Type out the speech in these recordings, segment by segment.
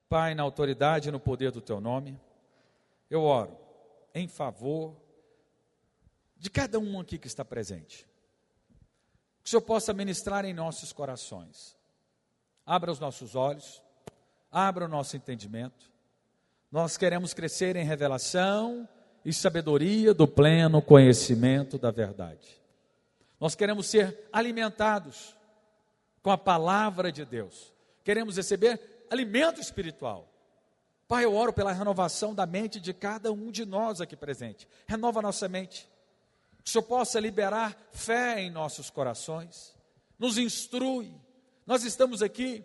Pai, na autoridade e no poder do Teu nome, eu oro em favor de cada um aqui que está presente. Que o Senhor possa ministrar em nossos corações. Abra os nossos olhos, abra o nosso entendimento. Nós queremos crescer em revelação e sabedoria do pleno conhecimento da verdade. Nós queremos ser alimentados com a palavra de Deus. Queremos receber alimento espiritual. Pai, eu oro pela renovação da mente de cada um de nós aqui presente. Renova a nossa mente. Que o Senhor possa liberar fé em nossos corações. Nos instrui. Nós estamos aqui,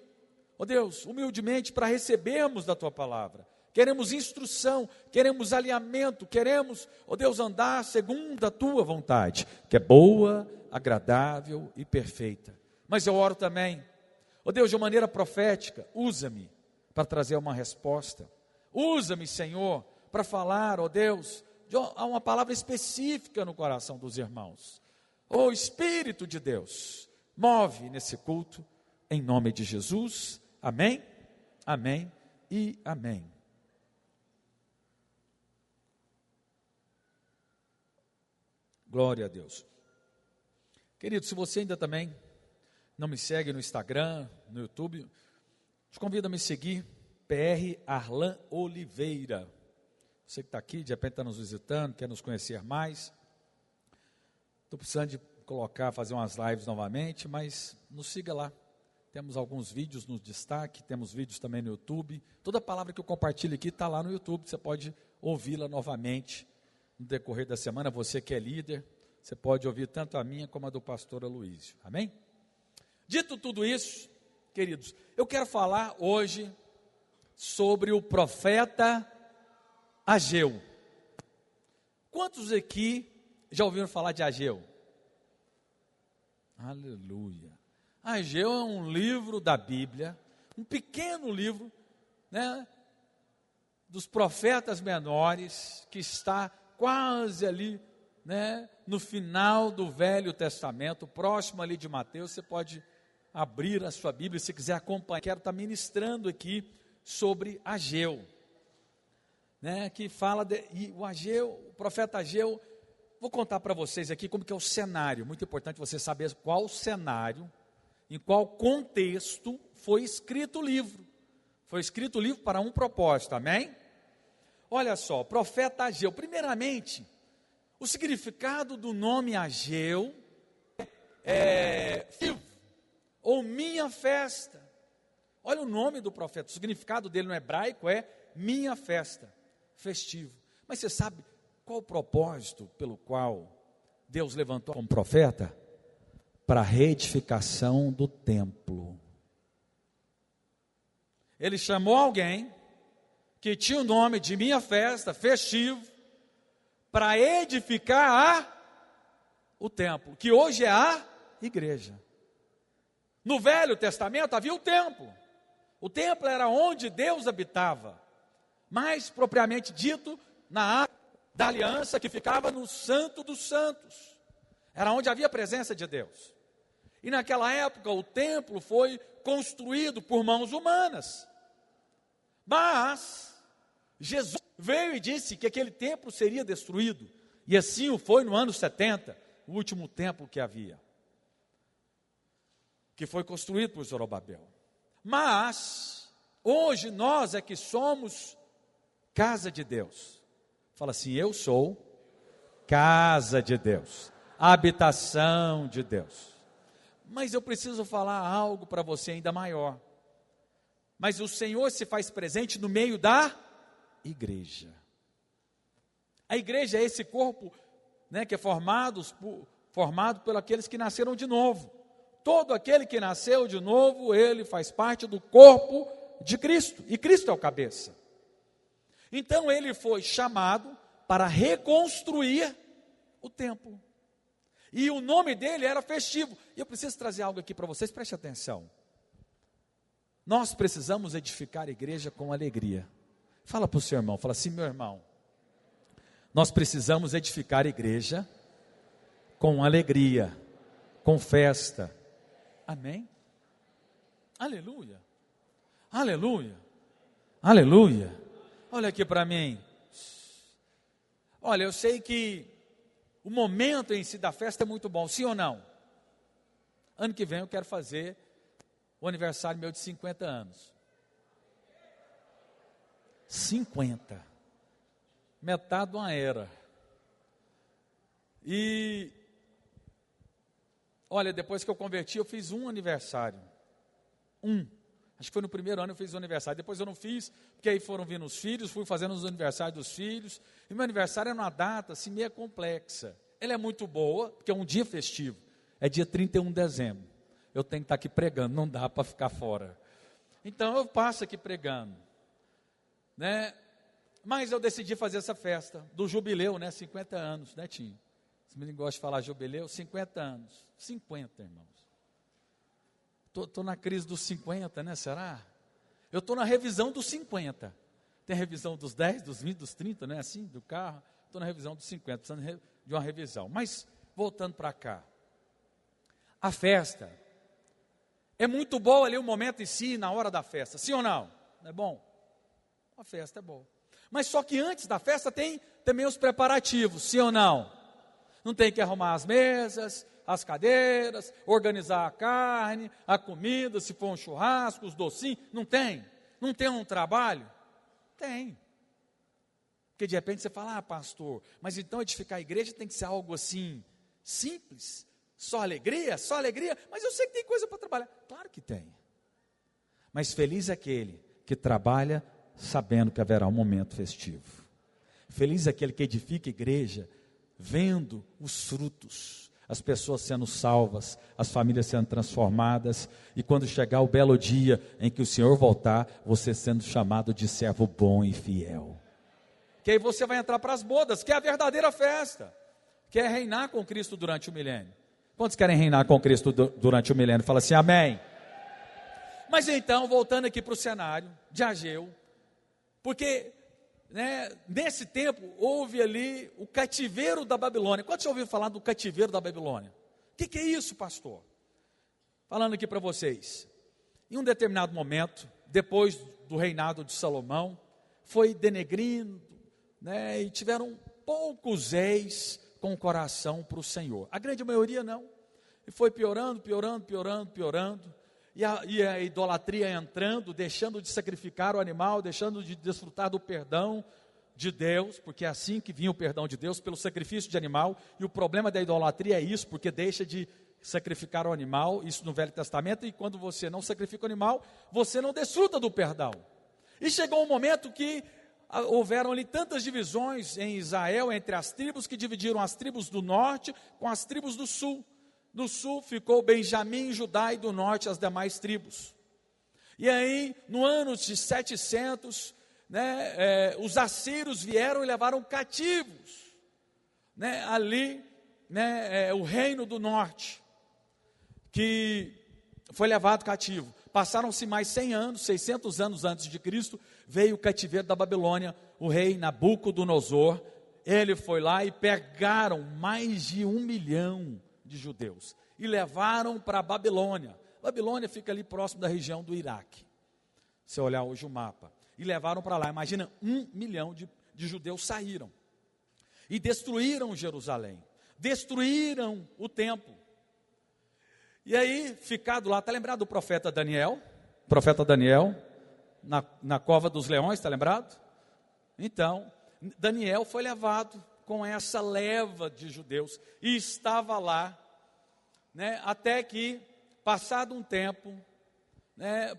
ó Deus, humildemente para recebermos da Tua palavra. Queremos instrução, queremos alinhamento, queremos, ó Deus, andar segundo a Tua vontade, que é boa, agradável e perfeita. Mas eu oro também, ó Deus, de maneira profética, usa-me para trazer uma resposta. Usa-me, Senhor, para falar, ó Deus, de uma palavra específica no coração dos irmãos. Ó Espírito de Deus, move nesse culto, em nome de Jesus. Amém, amém e amém. Glória a Deus. Querido, se você ainda também não me segue no Instagram, no YouTube, te convido a me seguir, PR Arlan Oliveira. Você que está aqui, de repente está nos visitando, quer nos conhecer mais. Estou precisando de fazer umas lives novamente, mas nos siga lá. Temos alguns vídeos no destaque, temos vídeos também no YouTube. Toda palavra que eu compartilho aqui está lá no YouTube, você pode ouvi-la novamente no decorrer da semana. Você que é líder, você pode ouvir tanto a minha como a do pastor Aloísio. Amém? Dito tudo isso, queridos, eu quero falar hoje sobre o profeta Ageu. Quantos aqui já ouviram falar de Ageu? Aleluia. Ageu é um livro da Bíblia, um pequeno livro, né, dos profetas menores, que está quase ali, né, no final do Velho Testamento, próximo ali de Mateus. Você pode abrir a sua Bíblia se quiser acompanhar. Quero estar ministrando aqui sobre Ageu, né, que fala e o Ageu, o profeta Ageu. Vou contar para vocês aqui como que é o cenário. Muito importante você saber qual cenário, em qual contexto foi escrito o livro. Foi escrito o livro para um propósito, amém? Olha só, profeta Ageu. Primeiramente, o significado do nome Ageu é ou minha festa. Olha o nome do profeta, o significado dele no hebraico é minha festa, festivo. Mas você sabe qual o propósito pelo qual Deus levantou como profeta? Para a reedificação do templo. Ele chamou alguém que tinha o nome de minha festa, festivo, para edificar o templo, que hoje é a igreja. No Velho Testamento havia o templo. O templo era onde Deus habitava, mais propriamente dito, na Arca da Aliança, que ficava no Santo dos Santos. Era onde havia a presença de Deus. E naquela época o templo foi construído por mãos humanas. Mas Jesus veio e disse que aquele templo seria destruído. E assim o foi no ano 70, o último templo que havia, que foi construído por Zorobabel. Mas hoje nós é que somos casa de Deus. Fala assim: eu sou casa de Deus, habitação de Deus. Mas eu preciso falar algo para você ainda maior. Mas o Senhor se faz presente no meio da igreja. A igreja é esse corpo, né, que é formado por aqueles que nasceram de novo. Todo aquele que nasceu de novo, ele faz parte do corpo de Cristo. E Cristo é o cabeça. Então ele foi chamado para reconstruir o templo. E o nome dele era festivo. E eu preciso trazer algo aqui para vocês, preste atenção. Nós precisamos edificar a igreja com alegria. Fala para o seu irmão, fala assim: meu irmão, nós precisamos edificar a igreja com alegria, com festa. Amém? Aleluia, aleluia, Aleluia. Olha aqui para mim. Olha, eu sei que o momento em si da festa é muito bom, sim ou não? Ano que vem eu quero fazer o aniversário meu de 50 anos. 50. Metade de uma era. E, olha, depois que eu converti, eu fiz um aniversário. Acho que foi no primeiro ano eu fiz o aniversário. Depois eu não fiz, porque aí foram vindo os filhos, fui fazendo os aniversários dos filhos. E meu aniversário é uma data assim meio complexa. Ela é muito boa, porque é um dia festivo. É dia 31 de dezembro. Eu tenho que estar aqui pregando, não dá para ficar fora. Então eu passo aqui pregando, né? Mas eu decidi fazer essa festa do jubileu, né? 50 anos, né, Tim? Esse menino gosta de falar jubileu, 50 anos. 50, irmãos. Estou na crise dos 50, né? Será? Eu estou na revisão dos 50. Tem a revisão dos 10, dos 20, dos 30, né? Assim, do carro. Estou na revisão dos 50, precisando de uma revisão. Mas, voltando para cá. A festa é muito boa ali o momento em si, na hora da festa. Sim ou não? Não é bom? A festa é boa. Mas só que antes da festa tem também os preparativos. Sim ou não? Não tem que arrumar as mesas, as cadeiras, organizar a carne, a comida, se for um churrasco, os docinhos. Não tem? Não tem um trabalho? Tem. Porque de repente você fala, pastor, mas então edificar a igreja tem que ser algo assim, simples, só alegria, mas eu sei que tem coisa para trabalhar. Claro que tem. Mas feliz é aquele que trabalha sabendo que haverá um momento festivo. Feliz é aquele que edifica a igreja vendo os frutos, as pessoas sendo salvas, as famílias sendo transformadas, e quando chegar o belo dia em que o Senhor voltar, você sendo chamado de servo bom e fiel. Que aí você vai entrar para as bodas, que é a verdadeira festa, que é reinar com Cristo durante o milênio. Quantos querem reinar com Cristo durante o milênio? Fala assim, amém. Mas então, voltando aqui para o cenário de Ageu, porque nesse tempo houve ali o cativeiro da Babilônia. Quantos já ouviram falar do cativeiro da Babilônia? O que é isso, pastor? Falando aqui para vocês. Em um determinado momento, depois do reinado de Salomão, foi denegrindo, e tiveram poucos reis com o coração para o Senhor. A grande maioria não. E foi piorando. E a idolatria entrando, deixando de sacrificar o animal, deixando de desfrutar do perdão de Deus, porque é assim que vinha o perdão de Deus, pelo sacrifício de animal. E o problema da idolatria é isso, porque deixa de sacrificar o animal, isso no Velho Testamento, e quando você não sacrifica o animal, você não desfruta do perdão. E chegou um momento que houveram ali tantas divisões em Israel, entre as tribos, que dividiram as tribos do norte com as tribos do sul. Do sul ficou Benjamim, Judá, e do norte as demais tribos. E aí, no ano de 700, os assírios vieram e levaram cativos, ali, o reino do norte, que foi levado cativo. Passaram-se mais 100 anos, 600 anos antes de Cristo, veio o cativeiro da Babilônia, o rei Nabucodonosor. Ele foi lá e pegaram mais de 1 milhão de judeus e levaram para a Babilônia. Babilônia fica ali próximo da região do Iraque, se você olhar hoje o mapa, e levaram para lá. Imagina, 1 milhão de judeus saíram e destruíram Jerusalém, destruíram o templo. E aí, ficado lá, está lembrado do profeta Daniel? Profeta Daniel, na cova dos leões, está lembrado? Então, Daniel foi levado com essa leva de judeus, e estava lá, até que, passado um tempo,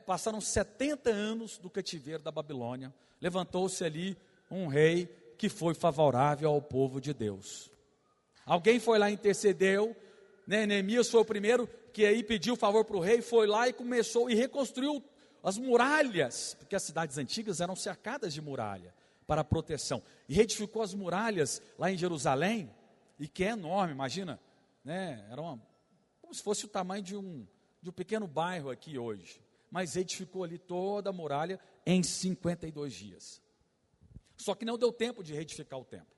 passaram 70 anos do cativeiro da Babilônia, levantou-se ali um rei que foi favorável ao povo de Deus. Alguém foi lá e intercedeu, Neemias foi o primeiro que aí pediu favor para o rei, foi lá e começou e reconstruiu as muralhas, porque as cidades antigas eram cercadas de muralha, para proteção, e reedificou as muralhas lá em Jerusalém, e que é enorme, imagina, era como se fosse o tamanho de um pequeno bairro aqui hoje, mas reedificou ali toda a muralha em 52 dias, só que não deu tempo de reedificar o templo,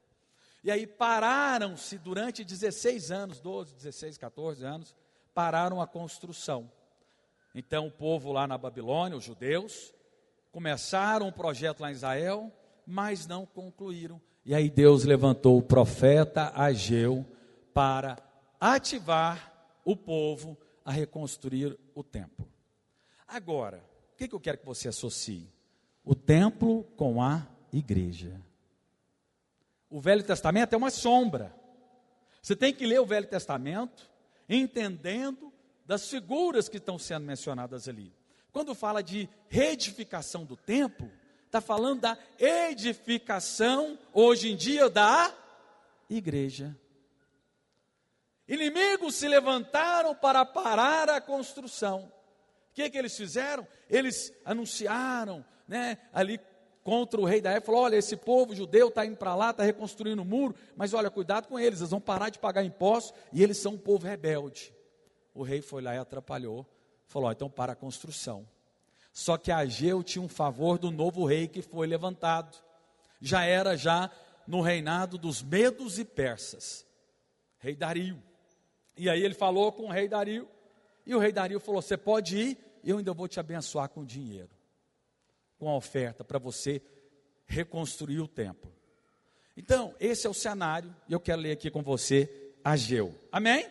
e aí pararam-se durante 16 anos, 12, 16, 14 anos, pararam a construção. Então o povo lá na Babilônia, os judeus, começaram um projeto lá em Israel, mas não concluíram. E aí Deus levantou o profeta Ageu para ativar o povo a reconstruir o templo. Agora, o que eu quero que você associe? O templo com a igreja. O Velho Testamento é uma sombra. Você tem que ler o Velho Testamento entendendo das figuras que estão sendo mencionadas ali. Quando fala de reedificação do templo, está falando da edificação, hoje em dia, da igreja. Inimigos se levantaram para parar a construção. O que eles fizeram? Eles anunciaram, ali contra o rei da época, falou: olha, esse povo judeu está indo para lá, está reconstruindo o muro, mas olha, cuidado com eles, eles vão parar de pagar impostos, e eles são um povo rebelde. O rei foi lá e atrapalhou, falou: então para a construção. Só que Ageu tinha um favor do novo rei que foi levantado, já era no reinado dos medos e persas, rei Dario. E aí ele falou com o rei Dario, e o rei Dario falou: você pode ir, eu ainda vou te abençoar com dinheiro, com a oferta para você reconstruir o templo. Então, esse é o cenário, e eu quero ler aqui com você Ageu. Amém?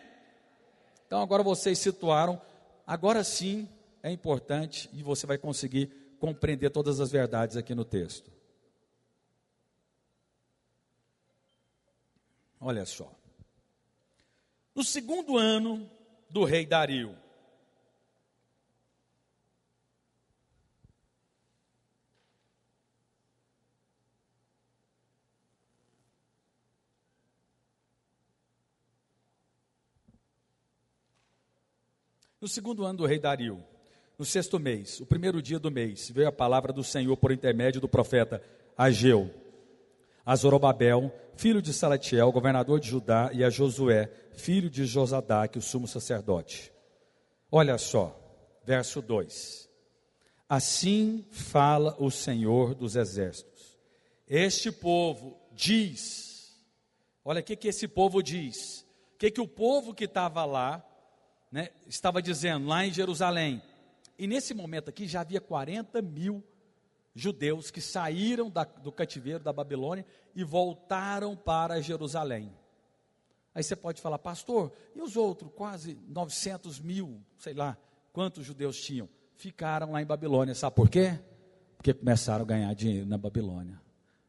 Então agora vocês situaram, agora sim é importante, e você vai conseguir compreender todas as verdades aqui no texto. Olha só. No segundo ano do rei Dario, no sexto mês, o primeiro dia do mês, veio a palavra do Senhor por intermédio do profeta Ageu a Zorobabel, filho de Salatiel, governador de Judá, e a Josué, filho de Josadaque, o sumo sacerdote. Olha só, verso 2. Assim fala o Senhor dos exércitos. Este povo diz, olha o que esse povo diz, o que o povo que estava lá, estava dizendo, lá em Jerusalém. E nesse momento aqui já havia 40 mil judeus que saíram do cativeiro da Babilônia e voltaram para Jerusalém. Aí você pode falar: pastor, e os outros quase 900 mil, sei lá, quantos judeus tinham? Ficaram lá em Babilônia, sabe por quê? Porque começaram a ganhar dinheiro na Babilônia.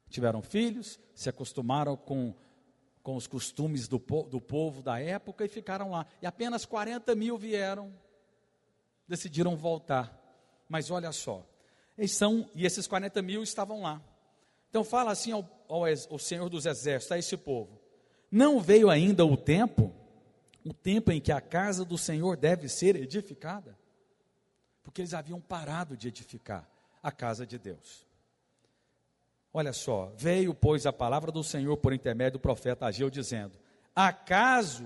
Tiveram filhos, se acostumaram com os costumes do povo da época e ficaram lá. E apenas 40 mil decidiram voltar. Mas olha só, e esses 40 mil estavam lá. Então fala assim ao Senhor dos Exércitos, a esse povo: não veio ainda o tempo em que a casa do Senhor deve ser edificada? Porque eles haviam parado de edificar a casa de Deus. Olha só, veio, pois, a palavra do Senhor por intermédio do profeta Ageu, dizendo: acaso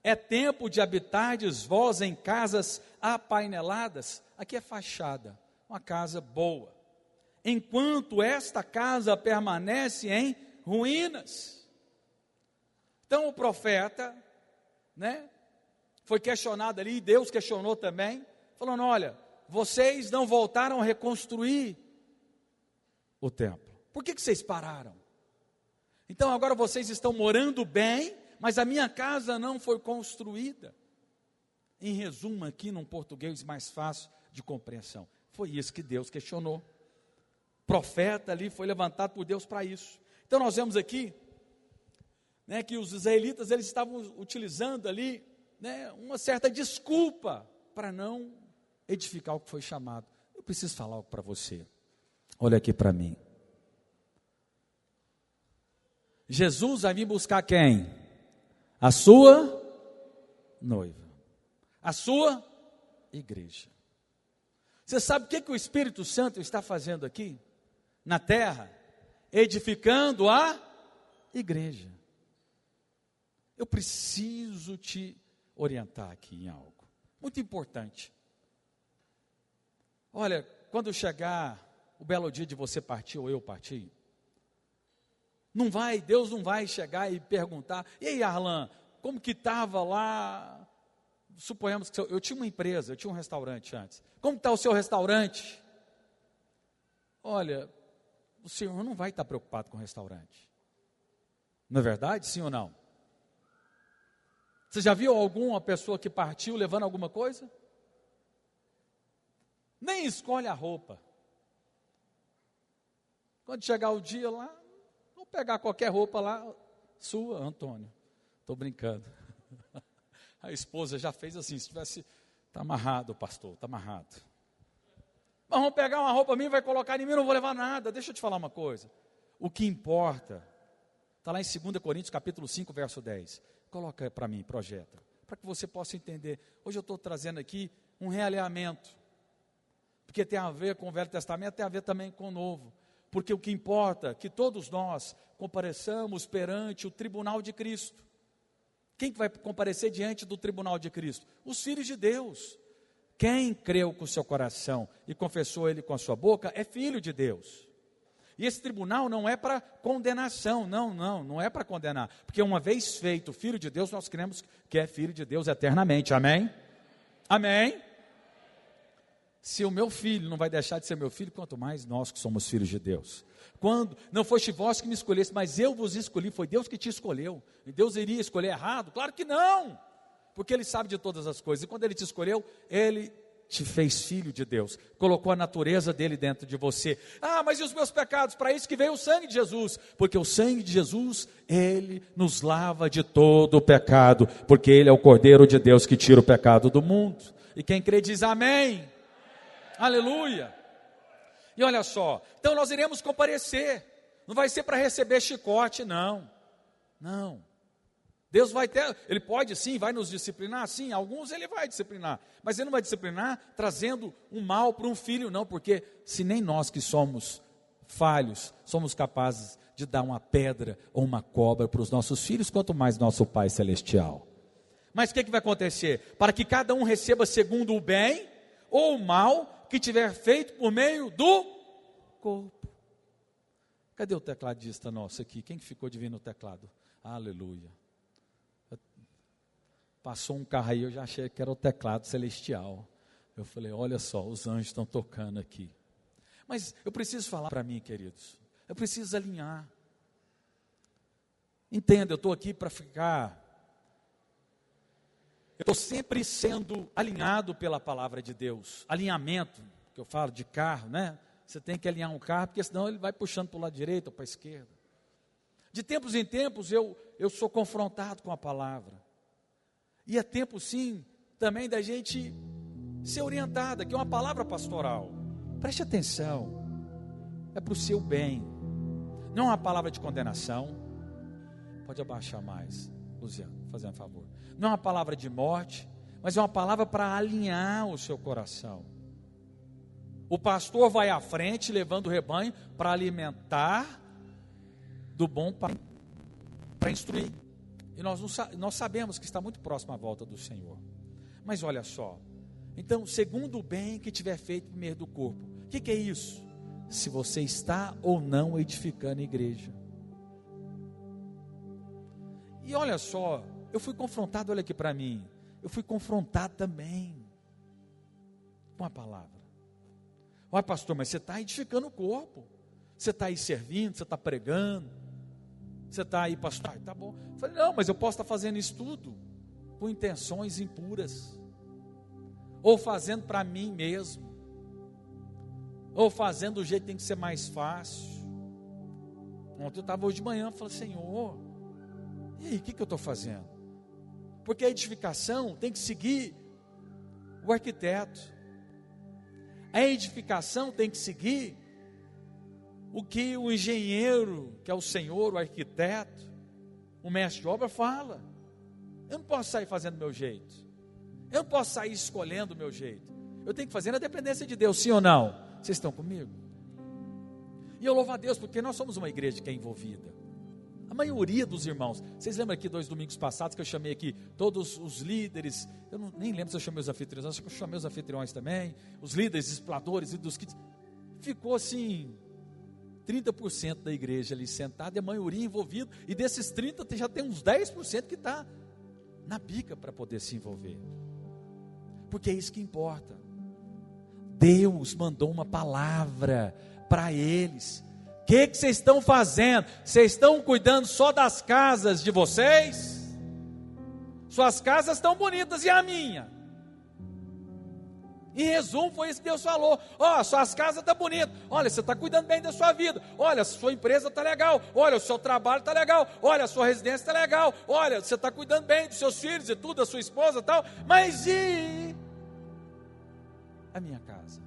é tempo de habitardes vós em casas apaineladas? Aqui é fachada, uma casa boa, enquanto esta casa permanece em ruínas. Então o profeta, foi questionado ali, e Deus questionou também, falando: olha, vocês não voltaram a reconstruir o templo. Por que vocês pararam? Então agora vocês estão morando bem, mas a minha casa não foi construída. Em resumo aqui, num português mais fácil de compreensão, foi isso que Deus questionou. O profeta ali foi levantado por Deus para isso. Então nós vemos aqui, que os israelitas, eles estavam utilizando ali, uma certa desculpa para não edificar o que foi chamado. Eu preciso falar algo para você. Olha aqui para mim. Jesus vai vir buscar quem? A sua noiva, a sua igreja. Você sabe o que o Espírito Santo está fazendo aqui na terra? Edificando a igreja. Eu preciso te orientar aqui em algo muito importante. Olha, quando chegar o belo dia de você partir ou eu partir, Deus não vai chegar e perguntar: e aí, Arlan, como que estava lá? Suponhamos que eu tinha uma empresa, eu tinha um restaurante antes. Como está o seu restaurante? olha, o senhor não vai estar preocupado com o restaurante. Não é verdade? Sim ou não? Você já viu alguma pessoa que partiu levando alguma coisa? Nem escolhe a roupa. Quando chegar o dia lá, vou pegar qualquer roupa lá, sua, Antônio. Estou brincando. A esposa já fez assim, se tivesse, está amarrado, pastor, está amarrado. Mas vamos pegar uma roupa minha e vai colocar em mim, não vou levar nada. Deixa eu te falar uma coisa. O que importa, está lá em 2 Coríntios, capítulo 5, verso 10. Coloca para mim, projeta, para que você possa entender. Hoje eu estou trazendo aqui um realinhamento, porque tem a ver com o Velho Testamento, tem a ver também com o Novo. Porque o que importa é que todos nós compareçamos perante o tribunal de Cristo. Quem que vai comparecer diante do tribunal de Cristo? Os filhos de Deus. Quem creu com o seu coração e confessou ele com a sua boca é filho de Deus. E esse tribunal não é para condenação, não é para condenar. Porque uma vez feito filho de Deus, nós cremos que é filho de Deus eternamente, amém? Amém? Se o meu filho não vai deixar de ser meu filho, quanto mais nós que somos filhos de Deus. Quando não foste vós que me escolheste, mas eu vos escolhi, foi Deus que te escolheu. E Deus iria escolher errado? Claro que não, porque Ele sabe de todas as coisas. E quando Ele te escolheu, Ele te fez filho de Deus, colocou a natureza dele dentro de você. Ah, mas e os meus pecados? Para isso que veio o sangue de Jesus, porque o sangue de Jesus, Ele nos lava de todo o pecado, porque Ele é o Cordeiro de Deus que tira o pecado do mundo. E quem crê diz amém. Aleluia. E olha só, então nós iremos comparecer, não vai ser para receber chicote, não. Deus vai ter, Ele pode sim, vai nos disciplinar, sim, alguns Ele vai disciplinar, mas Ele não vai disciplinar trazendo um mal para um filho, não, porque se nem nós que somos falhos, somos capazes de dar uma pedra ou uma cobra para os nossos filhos, quanto mais nosso Pai Celestial. Mas o que vai acontecer? Para que cada um receba segundo o bem ou o mal que tiver feito por meio do corpo. Cadê o tecladista nosso aqui? Quem que ficou de vir no teclado? Aleluia. Passou um carro aí, eu já achei que era o teclado celestial. Eu falei, olha só, os anjos estão tocando aqui. Mas eu preciso falar para mim, queridos. Eu preciso alinhar. Entenda, eu estou aqui para ficar... Eu estou sempre sendo alinhado pela palavra de Deus. Alinhamento, que eu falo de carro, né? Você tem que alinhar um carro, porque senão ele vai puxando para o lado direito ou para a esquerda. De tempos em tempos eu sou confrontado com a palavra. E é tempo sim, também da gente ser orientada, que é uma palavra pastoral. Preste atenção, é para o seu bem. Não é uma palavra de condenação. Pode abaixar mais, Luciano, fazendo um favor. Não é uma palavra de morte, mas é uma palavra para alinhar o seu coração. O pastor vai à frente, levando o rebanho para alimentar do bom para instruir. E nós sabemos que está muito próximo à volta do Senhor. Mas olha só, então, segundo o bem que tiver feito por meio do corpo. O que é isso? Se você está ou não edificando a igreja. E olha só, eu fui confrontado, olha aqui para mim, eu fui confrontado também com a palavra. Olha, pastor, mas você está edificando o corpo, você está aí servindo, você está pregando, você está aí, pastor, tá bom. Eu falei, não, mas eu posso estar fazendo isso tudo com intenções impuras, ou fazendo para mim mesmo, ou fazendo do jeito que tem que ser mais fácil. Ontem eu estava hoje de manhã, falei, Senhor, e aí, o que eu estou fazendo? Porque a edificação tem que seguir o arquiteto. A edificação tem que seguir o que o engenheiro, que é o Senhor, o arquiteto, o mestre de obra fala. Eu não posso sair fazendo do meu jeito. Eu não posso sair escolhendo o meu jeito. Eu tenho que fazer na dependência de Deus, sim ou não? Vocês estão comigo? E eu louvo a Deus porque nós somos uma igreja que é envolvida. A maioria dos irmãos, vocês lembram aqui 2 domingos passados que eu chamei aqui todos os líderes, nem lembro se eu chamei os anfitriões, acho que eu chamei os anfitriões também, os líderes, exploradores e dos kits. Ficou assim, 30% da igreja ali sentada e a maioria envolvida, e desses 30% já tem uns 10% que está na bica para poder se envolver, porque é isso que importa. Deus mandou uma palavra para eles. O que vocês estão fazendo? Vocês estão cuidando só das casas de vocês? Suas casas estão bonitas, e a minha? Em resumo, foi isso que Deus falou. Suas casas estão bonitas. Olha, você está cuidando bem da sua vida. Olha, a sua empresa está legal. Olha, o seu trabalho está legal. Olha, a sua residência está legal. Olha, você está cuidando bem dos seus filhos e tudo, da sua esposa e tal. Mas e a minha casa?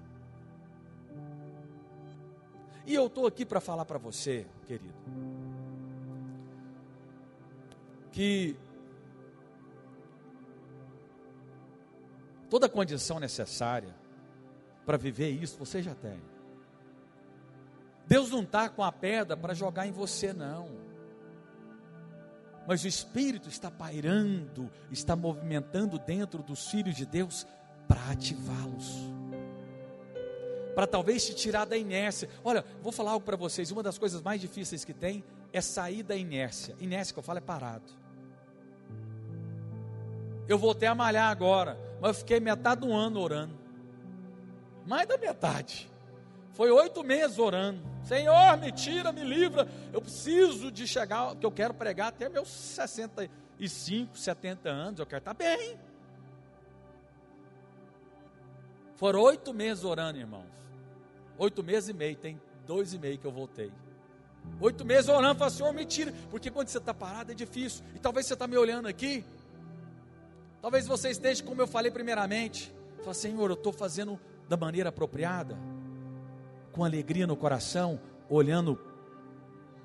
E eu estou aqui para falar para você, querido, que toda a condição necessária para viver isso, você já tem. Deus não está com a pedra para jogar em você, não. Mas o Espírito está pairando, está movimentando dentro dos filhos de Deus para ativá-los. Para talvez te tirar da inércia. Olha, vou falar algo para vocês. Uma das coisas mais difíceis que tem é sair da inércia. Inércia que eu falo é parado. Eu voltei a malhar agora, mas eu fiquei metade do ano orando. Mais da metade. Foi 8 meses orando. Senhor, me tira, me livra. Eu preciso de chegar, porque eu quero pregar até meus 65, 70 anos. Eu quero estar bem. Foram 8 meses orando, irmãos. 8 meses e meio, tem 2,5 que eu voltei. 8 meses orando, falei, Senhor, me tira. Porque quando você está parado é difícil. E talvez você está me olhando aqui. Talvez você esteja, como eu falei primeiramente, fala, Senhor, eu estou fazendo da maneira apropriada, com alegria no coração, olhando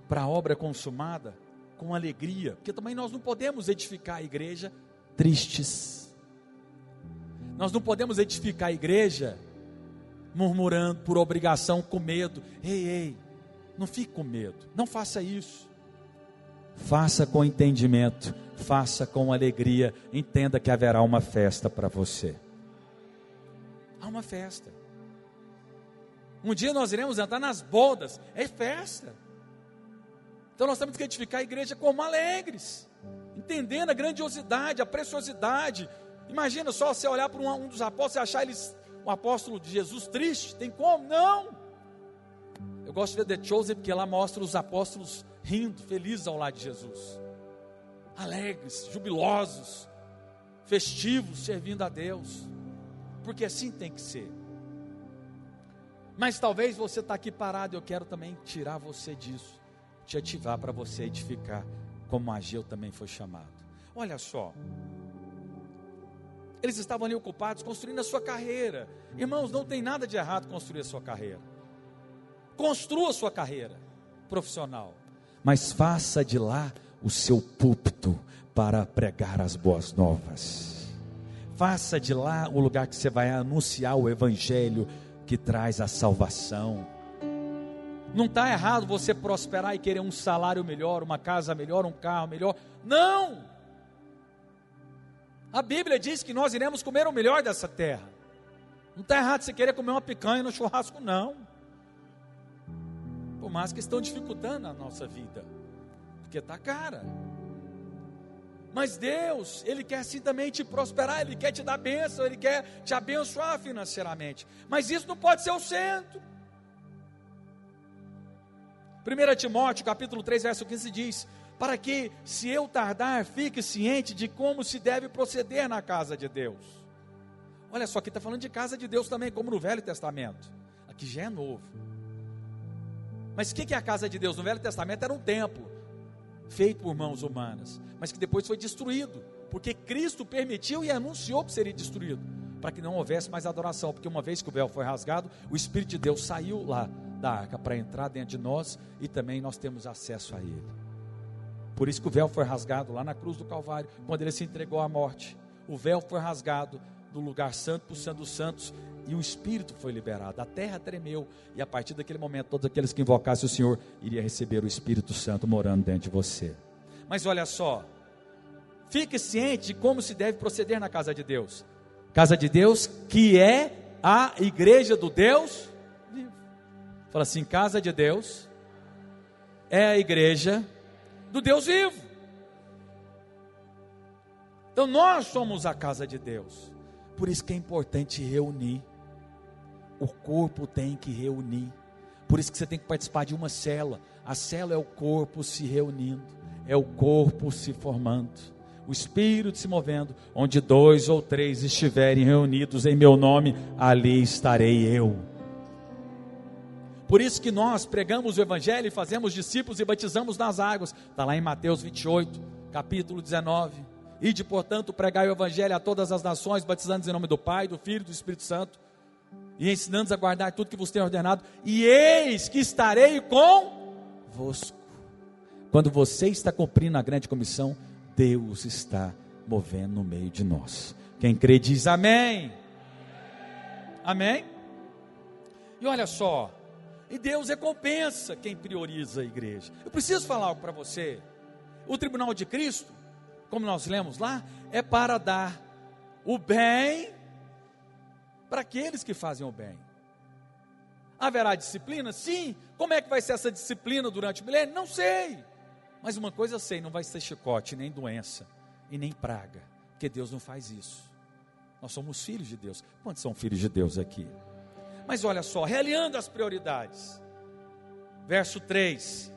para a obra consumada, com alegria, porque também nós não podemos edificar a igreja tristes, nós não podemos edificar a igreja murmurando por obrigação, com medo. Ei, não fique com medo, não faça isso, faça com entendimento, faça com alegria, entenda que haverá uma festa para você. Há uma festa. Um dia nós iremos entrar nas bodas, é festa. Então nós temos que edificar a igreja como alegres, entendendo a grandiosidade, a preciosidade. Imagina só você olhar para um dos apóstolos e achar eles, um apóstolo de Jesus triste, tem como? Não. Eu gosto de ver The Chosen porque lá mostra os apóstolos rindo, felizes ao lado de Jesus, alegres, jubilosos, festivos, servindo a Deus, porque assim tem que ser. Mas talvez você está aqui parado, eu quero também tirar você disso, te ativar para você edificar, como Ageu também foi chamado. Olha só, eles estavam ali ocupados construindo a sua carreira. Irmãos, não tem nada de errado construir a sua carreira. Construa a sua carreira profissional, mas faça de lá o seu púlpito para pregar as boas novas. Faça de lá o lugar que você vai anunciar o evangelho que traz a salvação. Não está errado você prosperar e querer um salário melhor, uma casa melhor, um carro melhor. Não! A Bíblia diz que nós iremos comer o melhor dessa terra. Não está errado você querer comer uma picanha no churrasco, não. Por mais que estão dificultando a nossa vida, porque está cara. Mas Deus, Ele quer sim também te prosperar, Ele quer te dar bênção, Ele quer te abençoar financeiramente. Mas isso não pode ser o centro. 1 Timóteo capítulo 3, verso 15 diz: para que, se eu tardar, fique ciente de como se deve proceder na casa de Deus. Olha só, aqui está falando de casa de Deus também, como no Velho Testamento. Aqui já é novo. Mas o que é a casa de Deus? No Velho Testamento era um templo, feito por mãos humanas, mas que depois foi destruído, porque Cristo permitiu e anunciou que seria destruído, para que não houvesse mais adoração, porque uma vez que o véu foi rasgado, o Espírito de Deus saiu lá da arca, para entrar dentro de nós, e também nós temos acesso a Ele. Por isso que o véu foi rasgado lá na cruz do Calvário, quando Ele se entregou à morte. O véu foi rasgado do lugar santo para o Santo dos Santos, e o Espírito foi liberado, a terra tremeu, e a partir daquele momento, todos aqueles que invocassem o Senhor, iriam receber o Espírito Santo morando dentro de você. Mas olha só, fique ciente de como se deve proceder na casa de Deus. Casa de Deus, que é a igreja do Deus vivo. Fala assim, casa de Deus é a igreja do Deus vivo. Então nós somos a casa de Deus. Por isso que é importante reunir. O corpo tem que reunir. Por isso que você tem que participar de uma célula. A célula é o corpo se reunindo, é o corpo se formando, o Espírito se movendo. Onde 2 ou 3 estiverem reunidos em meu nome, ali estarei eu. Por isso que nós pregamos o Evangelho e fazemos discípulos e batizamos nas águas. Está lá em Mateus 28, capítulo 19. Ide, portanto, pregai o Evangelho a todas as nações, batizando-os em nome do Pai, do Filho e do Espírito Santo, e ensinando-os a guardar tudo que vos tenho ordenado. E eis que estarei convosco. Quando você está cumprindo a grande comissão, Deus está movendo no meio de nós. Quem crê diz amém. Amém? E olha só, e Deus recompensa quem prioriza a igreja. Eu preciso falar algo para você. O tribunal de Cristo, como nós lemos lá, é para dar o bem para aqueles que fazem o bem. Haverá disciplina? Sim. Como é que vai ser essa disciplina durante o milênio? Não sei. Mas uma coisa eu sei, não vai ser chicote, nem doença, e nem praga, porque Deus não faz isso. Nós somos filhos de Deus. Quantos são filhos de Deus aqui? Mas olha só, realinhando as prioridades. Verso 3.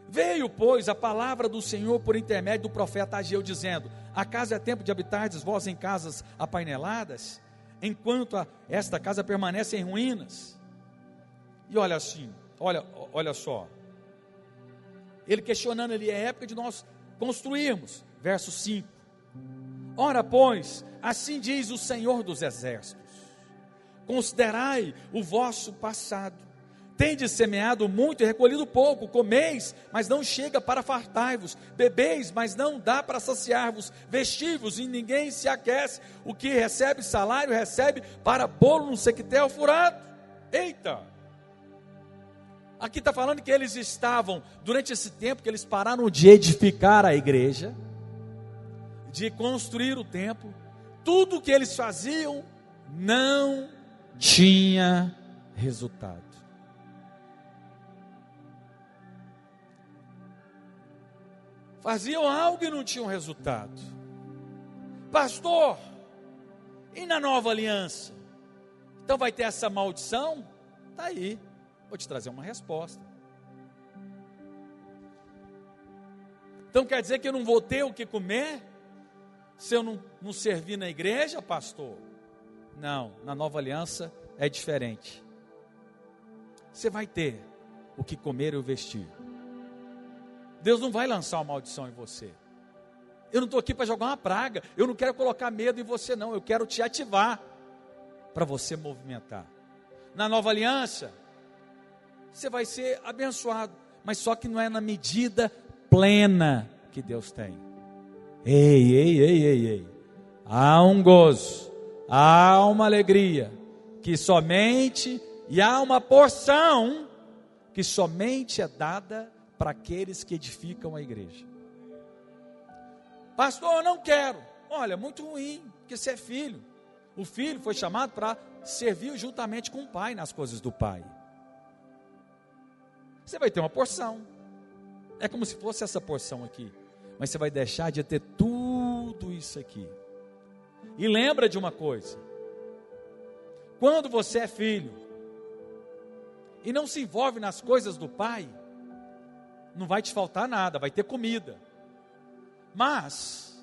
Veio, pois, a palavra do Senhor por intermédio do profeta Ageu, dizendo: acaso é tempo de habitardes vós em casas apaineladas, enquanto esta casa permanece em ruínas? E olha assim, olha só. Ele questionando ali, é época de nós construirmos. Verso 5. Ora, pois, assim diz o Senhor dos Exércitos: considerai o vosso passado. Tendes semeado muito e recolhido pouco, comeis, mas não chega para fartar-vos, bebeis, mas não dá para saciar-vos, vestivos e ninguém se aquece, o que recebe salário, recebe para bolo num sequitel furado. Eita! Aqui está falando que eles estavam, durante esse tempo que eles pararam de edificar a igreja, de construir o templo, tudo que eles faziam não tinha resultado. Faziam algo e não tinham resultado. Pastor, e na nova aliança? Então vai ter essa maldição? Está aí, vou te trazer uma resposta. Então quer dizer que eu não vou ter o que comer se eu não servir na igreja, pastor? Não, na nova aliança é diferente. Você vai ter o que comer e o vestir. Deus não vai lançar uma maldição em você. Eu não estou aqui para jogar uma praga. Eu não quero colocar medo em você, não. Eu quero te ativar para você movimentar. Na nova aliança, você vai ser abençoado, mas só que não é na medida plena que Deus tem. Ei. Há um gozo, há uma alegria que somente, e há uma porção que somente é dada para aqueles que edificam a igreja. Pastor, eu não quero. Olha, muito ruim, porque você é filho. O filho foi chamado para servir juntamente com o pai nas coisas do pai. Você vai ter uma porção. É como se fosse essa porção aqui. Mas você vai deixar de ter tudo isso aqui. E lembra de uma coisa. Quando você é filho e não se envolve nas coisas do pai, não vai te faltar nada, vai ter comida, mas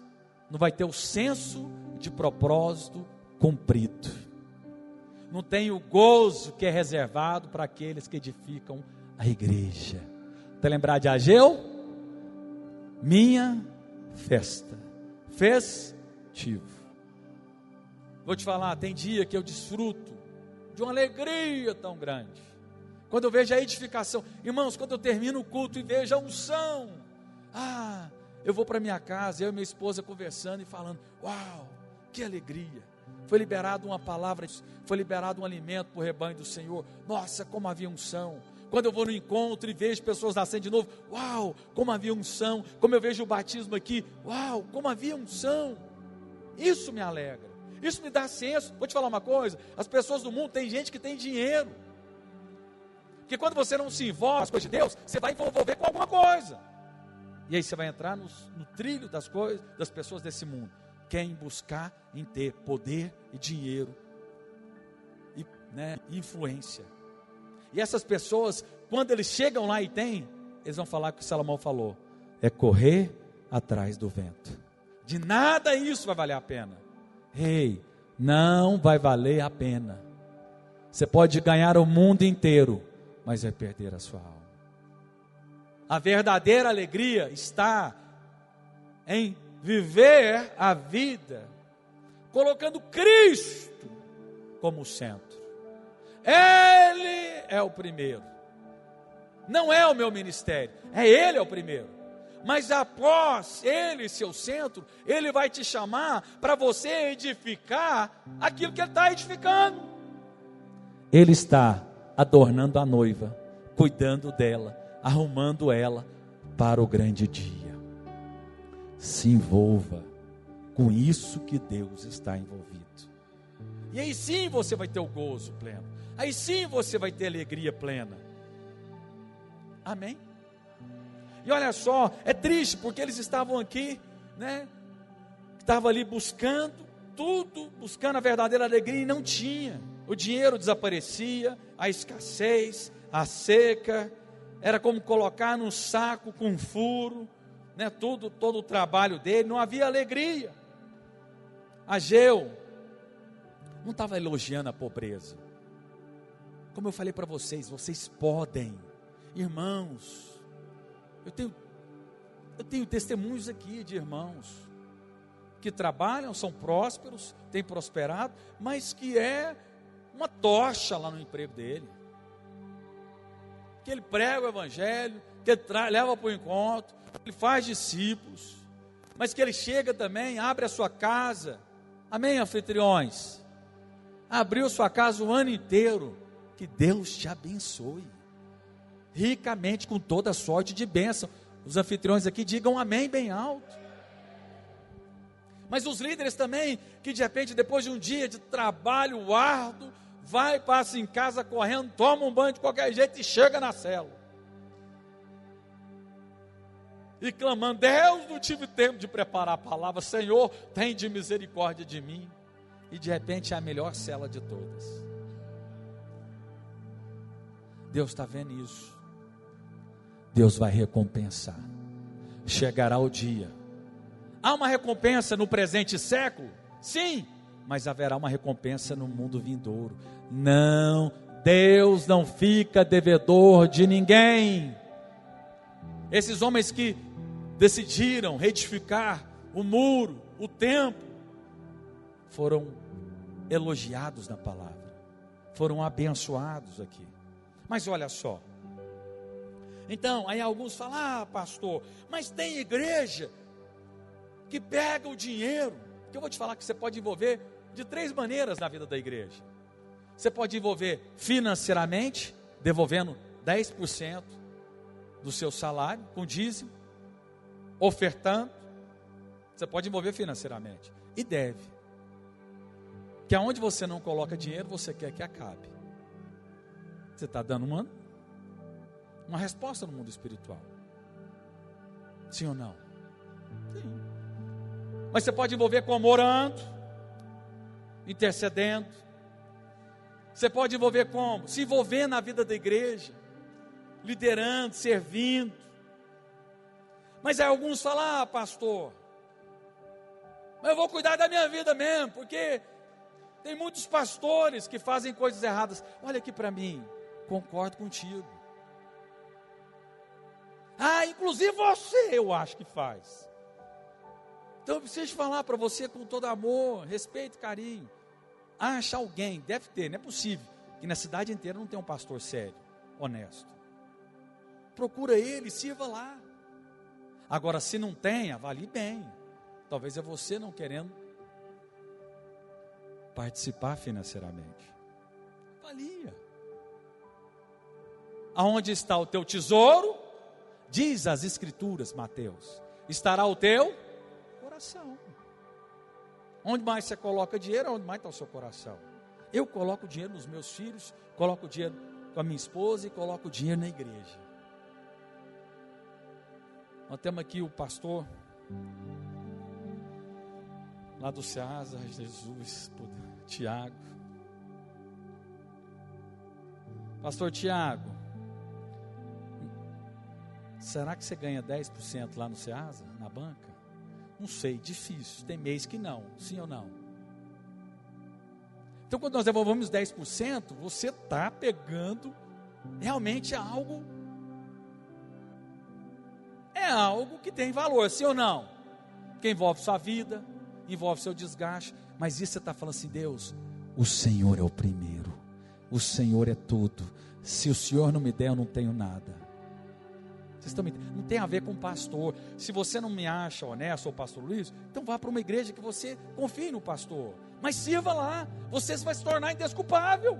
não vai ter o senso de propósito cumprido, não tem o gozo que é reservado para aqueles que edificam a igreja. Até lembrar de Ageu? Minha festa, festivo. Vou te falar, tem dia que eu desfruto de uma alegria tão grande, quando eu vejo a edificação. Irmãos, quando eu termino o culto e vejo a unção, eu vou para minha casa, eu e minha esposa conversando e falando: uau, que alegria, foi liberada uma palavra, foi liberado um alimento para o rebanho do Senhor. Nossa, como havia unção. Quando eu vou no encontro e vejo pessoas nascendo de novo, uau, como havia unção. Como eu vejo o batismo aqui, uau, como havia unção. Isso me alegra, isso me dá senso. Vou te falar uma coisa, as pessoas do mundo, tem gente que tem dinheiro, porque quando você não se envolve com as coisas de Deus, você vai envolver com alguma coisa, e aí você vai entrar no trilho das coisas, das pessoas desse mundo, querem buscar em ter poder e dinheiro, e influência. E essas pessoas, quando eles chegam lá e têm, eles vão falar o que Salomão falou: é correr atrás do vento. De nada isso vai valer a pena. Ei, não vai valer a pena. Você pode ganhar o mundo inteiro, mas vai perder a sua alma. A verdadeira alegria está em viver a vida colocando Cristo como centro. Ele é o primeiro. Não é o meu ministério, é Ele é o primeiro. Mas após Ele ser o centro, Ele vai te chamar para você edificar aquilo que Ele está edificando. Ele está adornando a noiva, cuidando dela, arrumando ela para o grande dia. Se envolva com isso que Deus está envolvido. E aí sim você vai ter o gozo pleno. Aí sim você vai ter alegria plena. Amém? E olha só, é triste porque eles estavam aqui, né? Estavam ali buscando tudo, buscando a verdadeira alegria e não tinha. O dinheiro desaparecia, a escassez, a seca, era como colocar num saco com furo, né? Todo o trabalho dele, não havia alegria. Ageu não estava elogiando a pobreza. Como eu falei para vocês, vocês podem, irmãos. Eu tenho testemunhos aqui de irmãos que trabalham, são prósperos, têm prosperado, mas que é uma tocha lá no emprego dele. Que ele prega o evangelho, que ele leva para o encontro, ele faz discípulos, mas que ele chega também, abre a sua casa. Amém, anfitriões? Abriu sua casa o ano inteiro. Que Deus te abençoe ricamente, com toda sorte de bênção. Os anfitriões aqui digam amém bem alto. Mas os líderes também, que de repente depois de um dia de trabalho árduo, passa em casa correndo, toma um banho de qualquer jeito e chega na célula. E clamando: Deus, não tive tempo de preparar a palavra, Senhor, tem de misericórdia de mim. E de repente é a melhor célula de todas. Deus está vendo isso. Deus vai recompensar. Chegará o dia. Há uma recompensa no presente século? Sim, mas haverá uma recompensa no mundo vindouro. Não, Deus não fica devedor de ninguém. Esses homens que decidiram reedificar o muro, o templo, foram elogiados na palavra, foram abençoados aqui. Mas olha só, então, aí alguns falam: pastor, mas tem igreja que pega o dinheiro, que eu vou te falar que você pode envolver de 3 maneiras na vida da igreja. Você pode envolver financeiramente, devolvendo 10% do seu salário, com dízimo, ofertando. Você pode envolver financeiramente, e deve. Que aonde você não coloca dinheiro, você quer que acabe. Você está dando uma resposta no mundo espiritual. Sim ou não? Sim. Mas você pode envolver como orando, intercedendo. Você pode envolver como? Se envolver na vida da igreja, liderando, servindo. Mas aí alguns falam: pastor, mas eu vou cuidar da minha vida mesmo, porque tem muitos pastores que fazem coisas erradas. Olha aqui para mim, concordo contigo. Inclusive você, eu acho que faz. Então eu preciso falar para você com todo amor, respeito, carinho. Acha alguém, deve ter, não é possível que na cidade inteira não tenha um pastor sério, honesto. Procura ele, sirva lá. Agora, se não tem, avalie bem. Talvez é você não querendo participar financeiramente. Avalia. Aonde está o teu tesouro? Diz as escrituras, Mateus, estará o teu coração. Onde mais você coloca dinheiro, onde mais está o seu coração. Eu coloco dinheiro nos meus filhos, coloco dinheiro com a minha esposa e coloco dinheiro na igreja. Nós temos aqui o pastor lá do Ceasa, Jesus, Tiago. Pastor Tiago, será que você ganha 10% lá no Ceasa, na banca? Não sei, difícil, tem mês que não, sim ou não? Então quando nós devolvemos 10%, você está pegando realmente algo que tem valor, sim ou não? Que envolve sua vida, envolve seu desgaste, mas isso você está falando assim, Deus, o Senhor é o primeiro, o Senhor é tudo, se o Senhor não me der eu não tenho nada. Vocês estão me entendendo? Não tem a ver com pastor. Se você não me acha honesto, ou pastor Luiz, então vá para uma igreja que você confie no pastor, mas sirva lá, você vai se tornar indesculpável,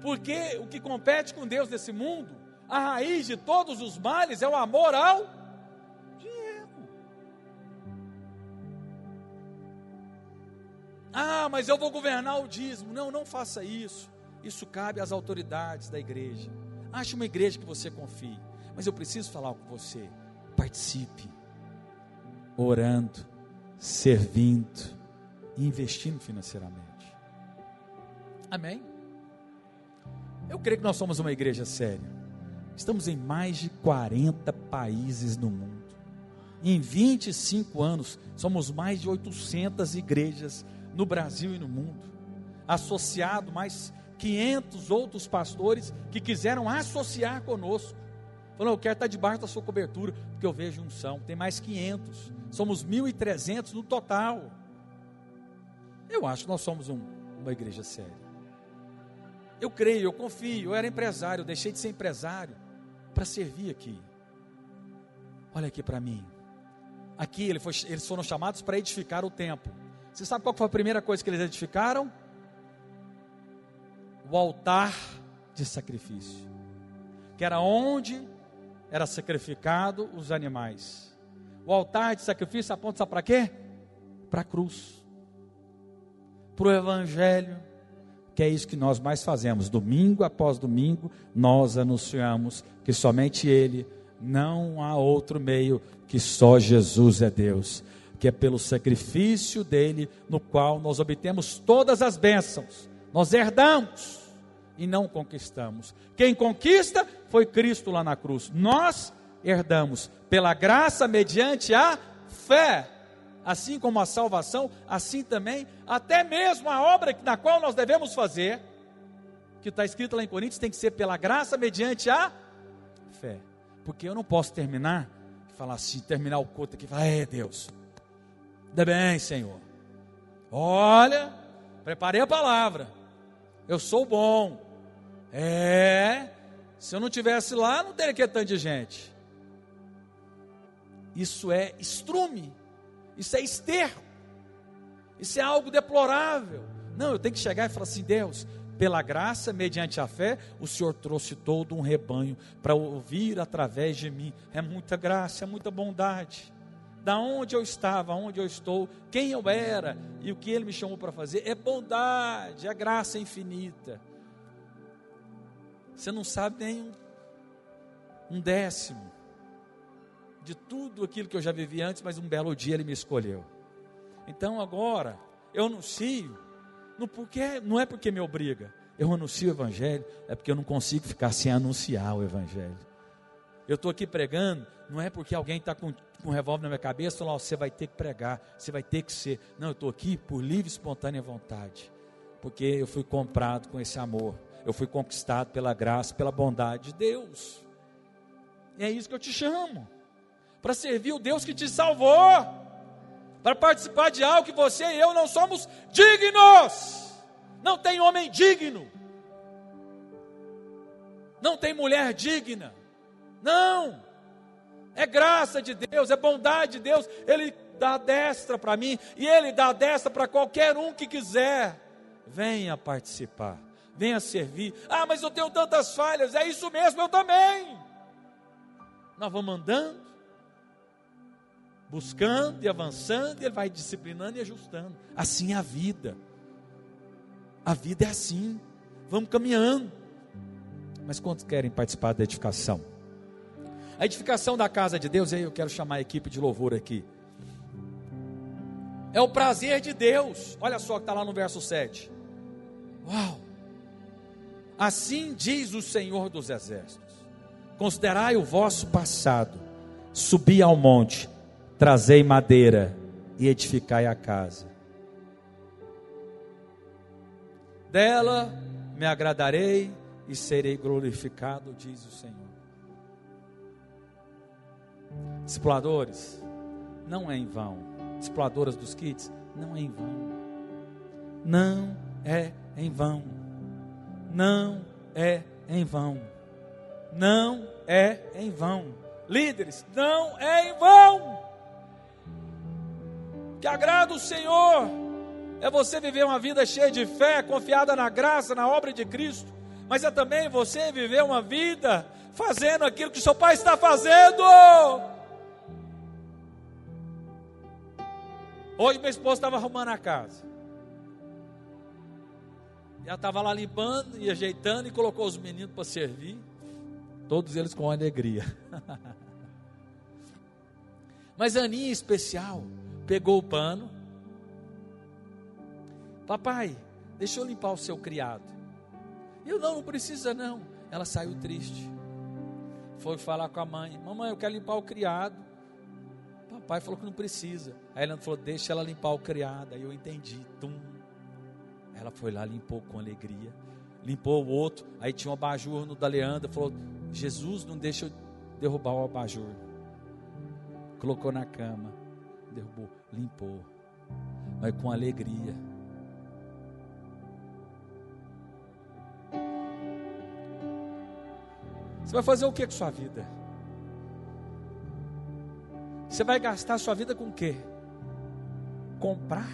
porque o que compete com Deus nesse mundo, a raiz de todos os males é o amor ao dinheiro. Ah, mas eu vou governar o dízimo. Não, não faça isso. Isso cabe às autoridades da igreja. Ache uma igreja que você confie. Mas eu preciso falar com você. Participe, orando, servindo e investindo financeiramente. Amém? Eu creio que nós somos uma igreja séria. Estamos em mais de 40 países no mundo. Em 25 anos, somos mais de 800 igrejas no Brasil e no mundo. Associado mais 500 outros pastores que quiseram associar conosco. Falaram, eu quero estar debaixo da sua cobertura, porque eu vejo unção. Tem mais 500. Somos 1.300 no total. Eu acho que nós somos uma igreja séria. Eu creio, eu confio, eu era empresário, eu deixei de ser empresário para servir aqui. Olha aqui para mim. Aqui eles foram chamados para edificar o templo. Você sabe qual foi a primeira coisa que eles edificaram? O altar de sacrifício, que era onde era sacrificado os animais. O altar de sacrifício aponta para quê? Para a cruz, para o evangelho, que é isso que nós mais fazemos, domingo após domingo, nós anunciamos que somente Ele, não há outro meio, que só Jesus é Deus, que é pelo sacrifício dele, no qual nós obtemos todas as bênçãos, nós herdamos e não conquistamos. Quem conquista foi Cristo lá na cruz, nós herdamos pela graça mediante a fé. Assim como a salvação, assim também, até mesmo a obra na qual nós devemos fazer, que está escrito lá em Coríntios, tem que ser pela graça mediante a fé. Porque eu não posso terminar, falar assim, terminar o culto aqui, falar, Deus, ainda bem, Senhor, olha, preparei a palavra, eu sou bom, se eu não estivesse lá, não teria que tanto de gente. Isso é estrume, isso é esterco, isso é algo deplorável. Não, eu tenho que chegar e falar assim, Deus, pela graça, mediante a fé, o Senhor trouxe todo um rebanho para ouvir através de mim. É muita graça, é muita bondade. Da onde eu estava, onde eu estou, quem eu era e o que Ele me chamou para fazer, é bondade, é graça infinita. Você não sabe nem um décimo de tudo aquilo que eu já vivi antes, mas um belo dia Ele me escolheu. Então agora, eu anuncio, não é porque me obriga, eu anuncio o Evangelho, é porque eu não consigo ficar sem anunciar o Evangelho. Eu estou aqui pregando, não é porque alguém está com um revólver na minha cabeça, e fala, você vai ter que pregar, você vai ter que ser. Não, eu estou aqui por livre e espontânea vontade, porque eu fui comprado com esse amor, eu fui conquistado pela graça, pela bondade de Deus. E é isso que eu te chamo, para servir o Deus que te salvou, para participar de algo que você e eu não somos dignos. Não tem homem digno, não tem mulher digna, não, é graça de Deus, é bondade de Deus. Ele dá a destra para mim, e Ele dá a destra para qualquer um que quiser. Venha participar, venha servir. Mas eu tenho tantas falhas, é isso mesmo, eu também. Nós vamos andando, buscando e avançando, e Ele vai disciplinando e ajustando. Assim é a vida é assim, vamos caminhando. Mas quantos querem participar da edificação? A edificação da casa de Deus, aí eu quero chamar a equipe de louvor aqui, é o prazer de Deus. Olha só que está lá no verso 7, Uau! Assim diz o Senhor dos Exércitos: considerai o vosso passado, subi ao monte, trazei madeira e edificai a casa. Dela me agradarei e serei glorificado, diz o Senhor. Discipuladores, não é em vão. Discipuladoras dos kids, não é em vão. Não é em vão. Não é em vão. Não é em vão. Líderes, não é em vão. Que agrada o Senhor é você viver uma vida cheia de fé, confiada na graça, na obra de Cristo, mas é também você viver uma vida fazendo aquilo que seu Pai está fazendo. Hoje minha esposa estava arrumando a casa, ela estava lá limpando e ajeitando e colocou os meninos para servir, todos eles com alegria. Mas a Aninha, em especial, pegou o pano: papai, deixa eu limpar o seu criado. Eu: não precisa não. Ela saiu triste, foi falar com a mãe: mamãe, eu quero limpar o criado. Papai falou que não precisa. Aí ela falou: deixa ela limpar o criado. Aí eu entendi. Ela foi lá, limpou com alegria, limpou o outro. Aí tinha um abajur no da Leandra, falou: Jesus, não deixa eu derrubar o abajur. Colocou na cama, derrubou, limpou, mas com alegria. Você vai fazer o que com sua vida? Você vai gastar sua vida com o quê? Comprar,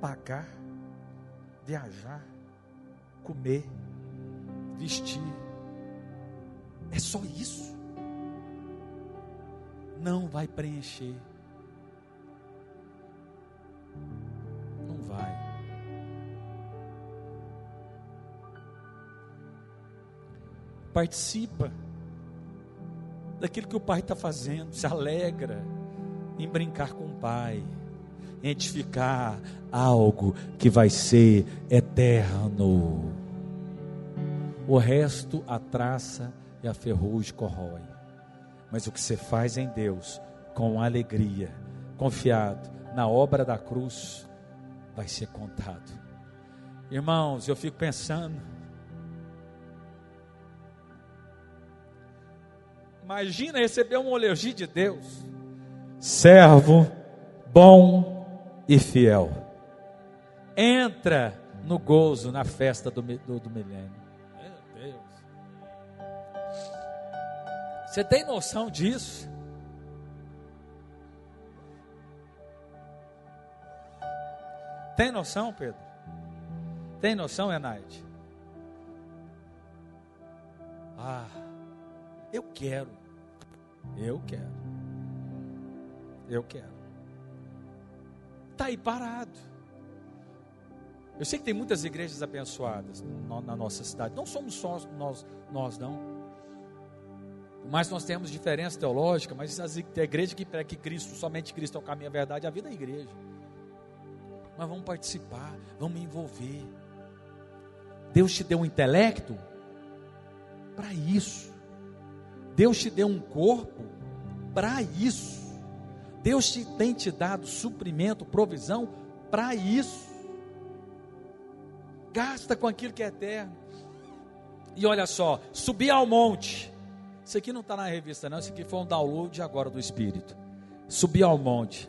pagar, viajar, comer, vestir. É só isso? Não vai preencher. Não vai. Participa daquilo que o Pai está fazendo. Se alegra em brincar com o Pai, em edificar algo que vai ser eterno. O resto a traça e a ferrugem corrói. Mas o que você faz em Deus, com alegria, confiado na obra da cruz, vai ser contado. Irmãos, eu fico pensando, imagina receber um elogio de Deus: servo bom e fiel, entra no gozo, na festa do milênio. Meu Deus, você tem noção disso? Tem noção, Pedro? Tem noção, Enaide? Eu quero. Está aí parado. Eu sei que tem muitas igrejas abençoadas na nossa cidade. Não somos só nós não. Mas nós temos diferença teológica, mas a igreja que prega que Cristo, somente Cristo é o caminho, a verdade, a vida é a igreja. Mas vamos participar, vamos envolver. Deus te deu um intelecto para isso. Deus te deu um corpo para isso. Deus tem te dado suprimento, provisão para isso. Gasta com aquilo que é eterno. E olha só, subir ao monte. Isso aqui não está na revista não, isso aqui foi um download agora do Espírito. Subir ao monte.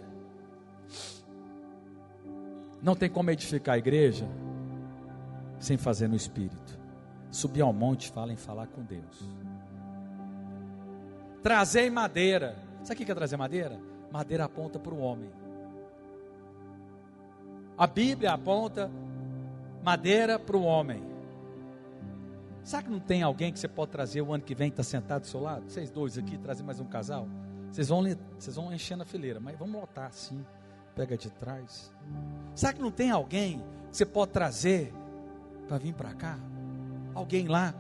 Não tem como edificar a igreja sem fazer no Espírito. Subir ao monte fala em falar com Deus. Trazer madeira. Sabe o que é trazer madeira? Madeira aponta para o homem. A Bíblia aponta madeira para o homem. Sabe que não tem alguém que você pode trazer o ano que vem, está sentado do seu lado? Vocês dois aqui, trazer mais um casal. Vocês vão enchendo a fileira, mas vamos lotar assim. Pega de trás. Sabe que não tem alguém que você pode trazer para vir para cá? Alguém lá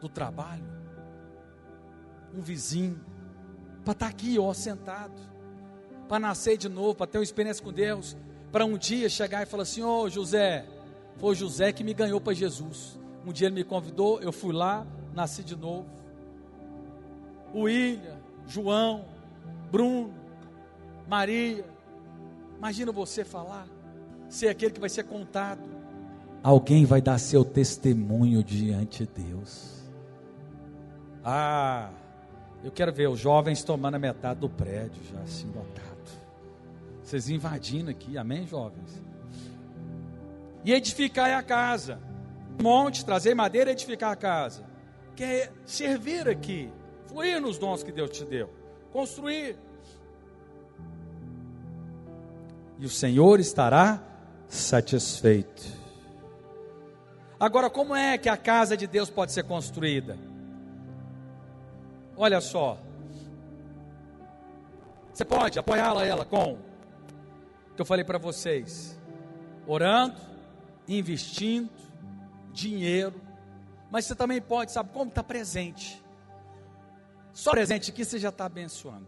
do trabalho, um vizinho, para estar aqui, sentado, para nascer de novo, para ter uma experiência com Deus, para um dia chegar e falar assim: ô José, Foi o José que me ganhou para Jesus. Um dia ele me convidou, eu fui lá, nasci de novo. O William, João, Bruno, Maria. Imagina você falar, ser aquele que vai ser contado. Alguém vai dar seu testemunho diante de Deus. Ah, eu quero ver os jovens tomando a metade do prédio, já assim lotado. Vocês invadindo aqui, amém, jovens? E edificar a casa. Monte, trazer madeira e edificar a casa. Que é servir aqui, fluir nos dons que Deus te deu, construir. E o Senhor estará satisfeito. Agora, como é que a casa de Deus pode ser construída? Olha só. Você pode apoiá-la ela com o que eu falei para vocês. Orando, investindo, dinheiro. Mas você também pode, sabe como? Está presente. Só presente aqui você já está abençoando.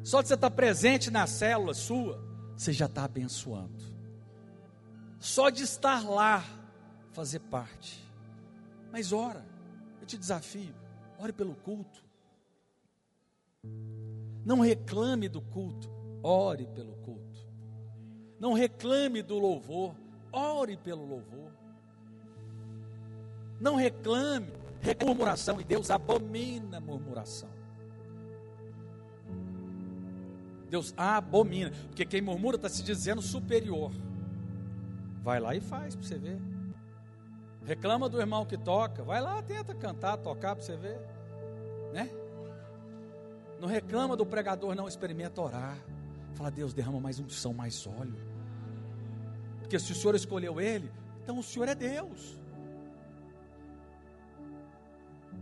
Só de você estar presente na célula sua, você já está abençoando. Só de estar lá, fazer parte. Mas ora, eu te desafio, ore pelo culto. Não reclame do culto, ore pelo culto. Não reclame do louvor, ore pelo louvor. Não reclame, murmuração, e Deus abomina murmuração. Deus abomina, porque quem murmura está se dizendo superior. Vai lá e faz para você ver. Reclama do irmão que toca, vai lá, tenta cantar, tocar para você ver, né? Não reclama do pregador, não, experimenta orar. Fala, Deus, derrama mais unção, mais óleo. Porque se o Senhor escolheu ele, então o Senhor é Deus.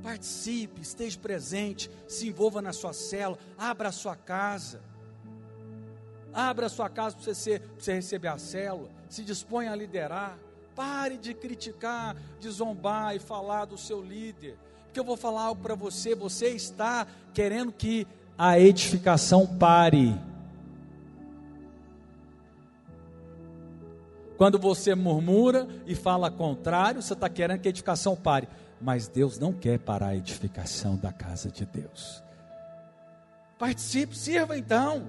Participe, esteja presente, se envolva na sua célula, abra a sua casa. Abra a sua casa para você receber a célula. Se disponha a liderar. Pare de criticar, de zombar e falar do seu líder. Porque eu vou falar algo para você. Você está querendo que a edificação pare. Quando você murmura e fala contrário, você está querendo que a edificação pare. Mas Deus não quer parar a edificação da casa de Deus. Participe, sirva então.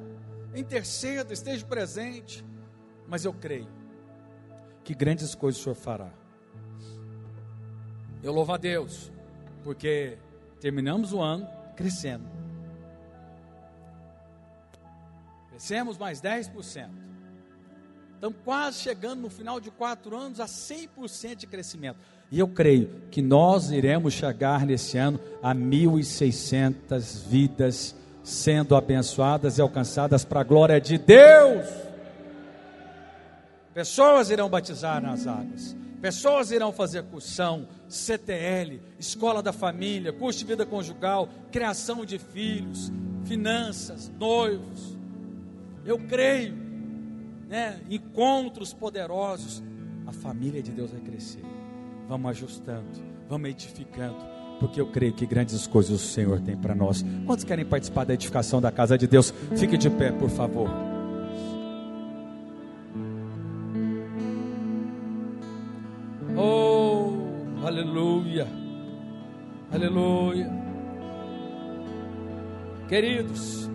Interceda, esteja presente. Mas eu creio que grandes coisas o Senhor fará. Eu louvo a Deus, porque terminamos o ano crescendo. Crescemos mais 10%. Estamos quase chegando no final de 4 anos a 100% de crescimento. E eu creio que nós iremos chegar nesse ano a 1.600 vidas sendo abençoadas e alcançadas para a glória de Deus. Pessoas irão batizar nas águas, pessoas irão fazer cursão, CTL, escola da família, curso de vida conjugal, criação de filhos, finanças, noivos. Eu creio, né, encontros poderosos. A família de Deus vai crescer. Vamos ajustando, vamos edificando, porque eu creio que grandes coisas o Senhor tem para nós. Quantos querem participar da edificação da casa de Deus? Fique de pé, por favor. Oh, aleluia, aleluia. Queridos,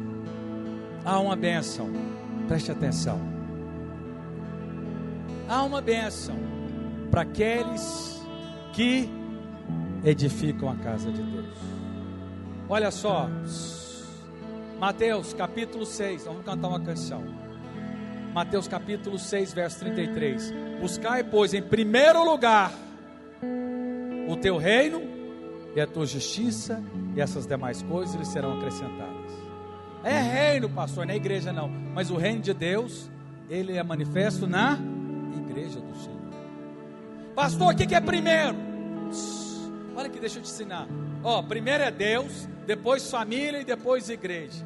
há uma bênção, preste atenção. Há uma bênção para aqueles que edificam a casa de Deus. Olha só, Mateus capítulo 6, vamos cantar uma canção. Mateus capítulo 6, verso 33. Buscai, pois, em primeiro lugar o teu reino e a tua justiça, e essas demais coisas lhes serão acrescentadas. É reino, pastor, não é igreja não, mas o reino de Deus, ele é manifesto na igreja do Senhor. Pastor, o que é primeiro? Olha aqui, deixa eu te ensinar. Primeiro é Deus, depois família e depois igreja.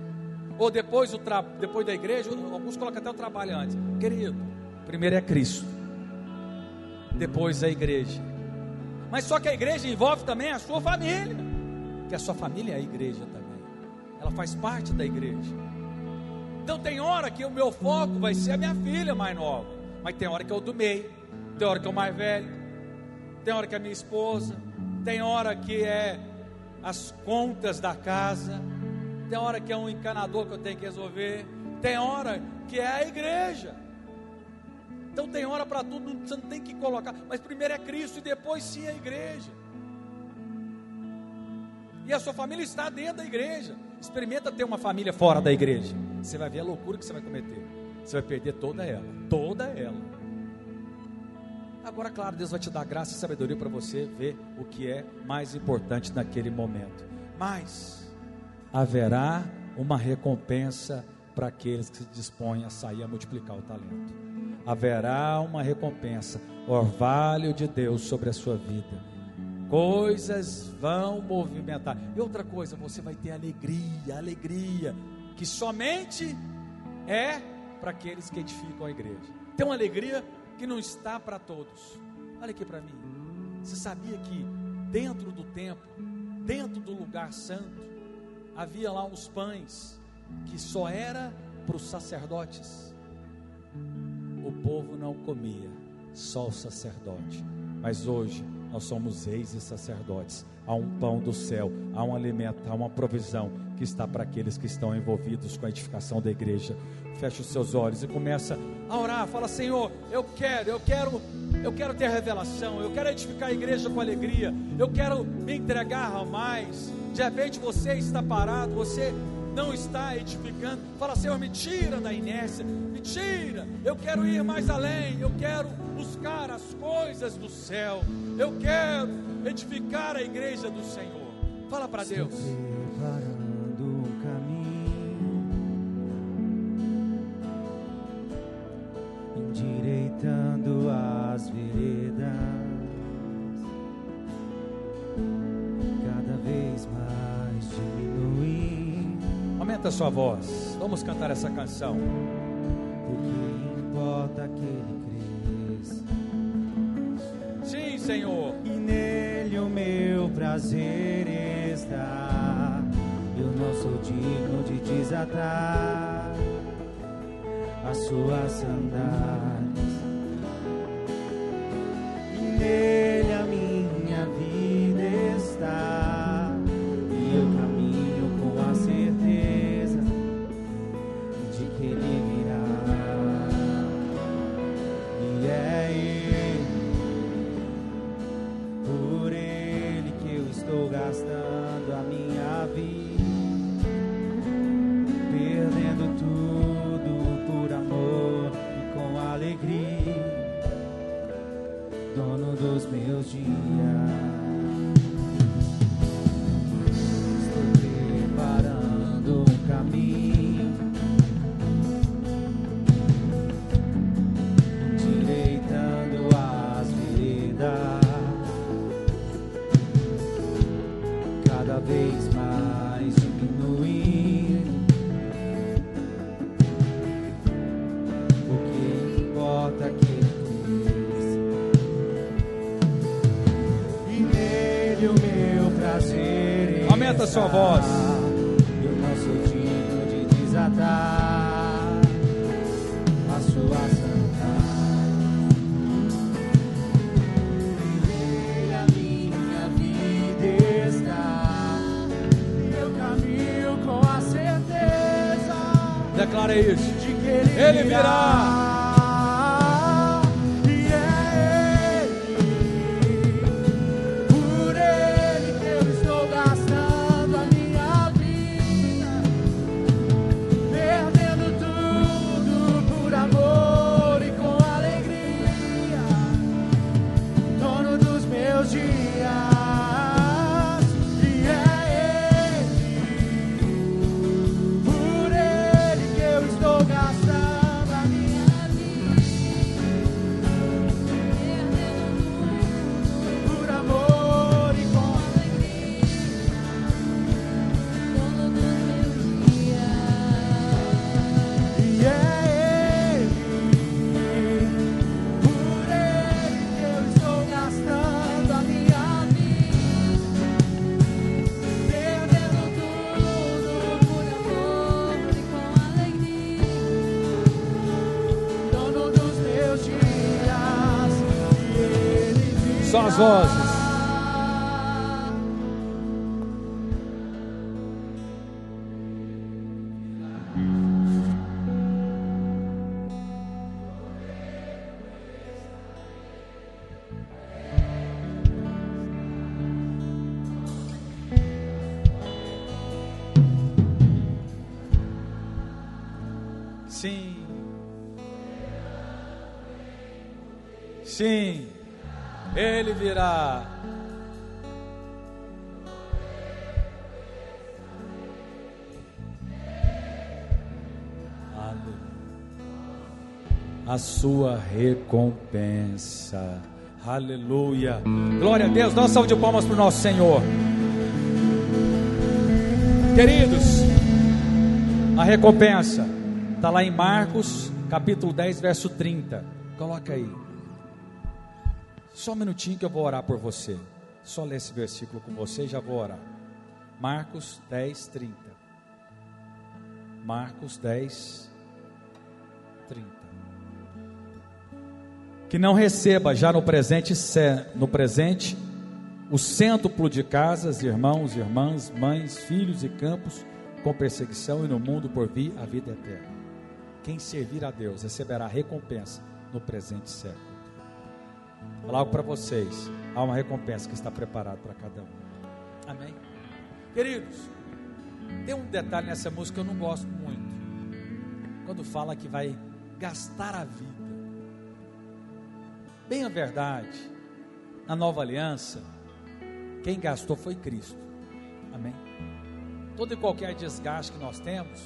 Ou depois da igreja, alguns colocam até o trabalho antes. Querido, primeiro é Cristo, depois a igreja. Mas só que a igreja envolve também a sua família, que a sua família é a igreja também. Ela faz parte da igreja. Então tem hora que o meu foco vai ser a minha filha mais nova, mas tem hora que é o do meio, tem hora que é o mais velho, tem hora que é a minha esposa, tem hora que é as contas da casa, tem hora que é um encanador que eu tenho que resolver, tem hora que é a igreja. Então tem hora para tudo, você não tem que colocar, mas primeiro é Cristo e depois sim a igreja. E a sua família está dentro da igreja. Experimenta ter uma família fora da igreja, você vai ver a loucura que você vai cometer. Você vai perder toda ela, toda ela. Agora, claro, Deus vai te dar graça e sabedoria para você ver o que é mais importante naquele momento. Mas haverá uma recompensa para aqueles que se dispõem a sair a multiplicar o talento. Haverá uma recompensa, orvalho de Deus sobre a sua vida. Coisas vão movimentar. E outra coisa, você vai ter alegria, que somente é para aqueles que edificam a igreja. Tem uma alegria que não está para todos. Olha aqui para mim. Você sabia que dentro do templo, dentro do lugar santo, havia lá uns pães que só era para os sacerdotes? O povo não comia, só o sacerdote. Mas hoje nós somos reis e sacerdotes. Há um pão do céu, há um alimento, há uma provisão que está para aqueles que estão envolvidos com a edificação da igreja. Feche os seus olhos e começa a orar. Fala: Senhor, eu quero ter revelação, eu quero edificar a igreja com alegria, eu quero me entregar a mais. De repente você está parado, você não está edificando. Fala: Senhor, me tira da inércia, me tira, eu quero ir mais além, eu quero buscar as coisas do céu, eu quero edificar a igreja do Senhor. Fala para Deus. Preparando um caminho, endireitando as veredas, cada vez mais diminuindo. Aumenta a sua voz, vamos cantar essa canção. O que importa que ele cresça, Sim, Senhor. e nele o meu prazer está. Eu não sou digno de desatar as suas sandálias, e nele a minha vida está, e eu caminho com a certeza de que ele virá, e é ele, por ele que eu estou gastando a minha vida, perdendo tudo por amor e com alegria, dono dos meus dias. Estou preparando um caminho, endireitando as veredas, cada vez mais diminuindo. O que importa que ele cresça, e nele o meu prazer Aumenta a sua voz. Eu não sou digno de desatar a sua sandália, e a minha vida está, e eu caminho com a certeza Declara isso. de que ele Ele virá. E é ele, por ele que eu estou gastando a minha vida, perdendo tudo por amor e com alegria, dono dos meus dias. E é ele, por ele que eu estou gastando a minha vida, por amor e com alegria, dono dos meus dias. E é ele, por ele que eu estou gastando a minha Só as vozes. Sim. Sim. Ele virá. A sua recompensa. Aleluia. Glória a Deus. Dá uma salva de palmas para o nosso Senhor. Queridos, a recompensa está lá em Marcos, capítulo 10, verso 30. Coloca aí. Só um minutinho que eu vou orar por você. Só ler esse versículo com você e já vou orar. Marcos 10, 30. Marcos 10, 30. Que não receba já no presente o cêntuplo de casas, irmãos, irmãs, mães, filhos e campos, com perseguição, e no mundo por vir a vida eterna. Quem servir a Deus receberá recompensa no presente século. Vou falar algo para vocês. Há uma recompensa que está preparada para cada um. Amém? Queridos, tem um detalhe nessa música que eu não gosto muito. Quando fala que vai gastar a vida. Bem a verdade, na nova aliança, quem gastou foi Cristo. Amém? Todo e qualquer desgaste que nós temos,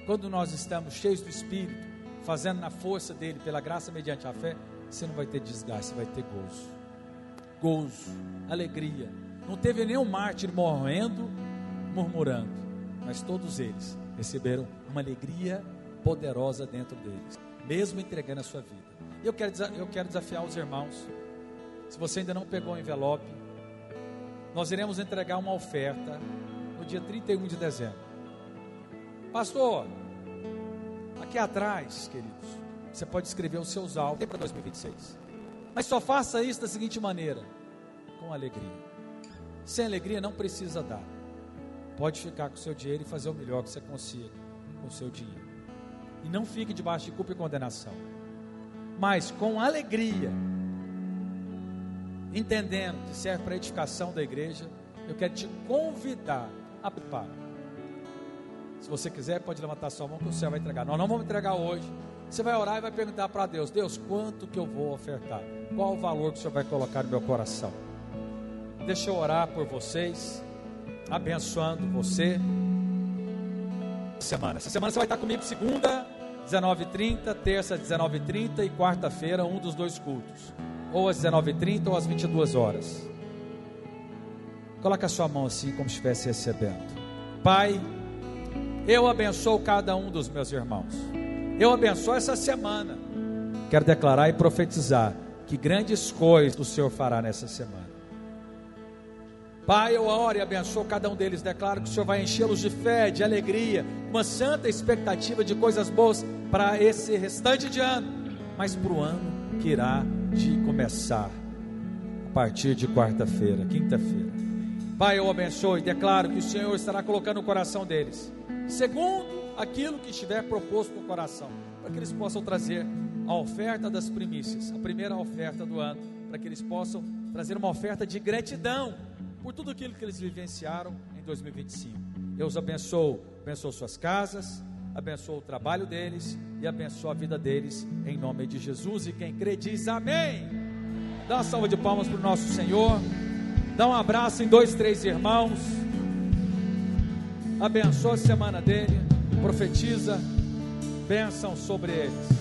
quando nós estamos cheios do Espírito, fazendo na força dele, pela graça mediante a fé, você não vai ter desgaste, você vai ter gozo. Gozo, alegria. Não teve nenhum mártir morrendo, murmurando, mas todos eles receberam uma alegria poderosa dentro deles, mesmo entregando a sua vida. Eu quero desafiar os irmãos. Se você ainda não pegou o envelope, nós iremos entregar uma oferta no dia 31 de dezembro. Pastor, aqui atrás, queridos, você pode escrever os seus alvos para 2026. Mas só faça isso da seguinte maneira: com alegria. Sem alegria não precisa dar. Pode ficar com o seu dinheiro e fazer o melhor que você consiga com o seu dinheiro. E não fique debaixo de culpa e condenação. Mas com alegria, entendendo que serve para a edificação da igreja, eu quero te convidar a preparar. Se você quiser, pode levantar sua mão que o céu vai entregar. Nós não vamos entregar hoje. Você vai orar e vai perguntar para Deus: Deus, quanto que eu vou ofertar? Qual o valor que o Senhor vai colocar no meu coração? Deixa eu orar por vocês, abençoando você. Essa semana você vai estar comigo segunda, 19h30, terça, 19h30 e quarta-feira, um dos dois cultos. Ou às 19h30 ou às 22 horas. Coloca a sua mão assim, como se estivesse recebendo. Pai, eu abençoo cada um dos meus irmãos. Eu abençoo essa semana. Quero declarar e profetizar que grandes coisas o Senhor fará nessa semana. Pai, eu oro e abençoo cada um deles. Declaro que o Senhor vai enchê-los de fé, de alegria, uma santa expectativa de coisas boas para esse restante de ano, mas para o ano que irá de começar a partir de quarta-feira, quinta-feira. Pai, eu abençoo e declaro que o Senhor estará colocando no coração deles, segundo aquilo que estiver proposto no coração, para que eles possam trazer a oferta das primícias, a primeira oferta do ano, para que eles possam trazer uma oferta de gratidão por tudo aquilo que eles vivenciaram em 2025. Eu os abençoo suas casas, abençoo o trabalho deles e abençoo a vida deles, em nome de Jesus. E quem crê diz amém. Dá uma salva de palmas para o nosso Senhor. Dá um abraço em 2, 3 irmãos. Abençoa a semana dele. Profetiza bênção sobre eles.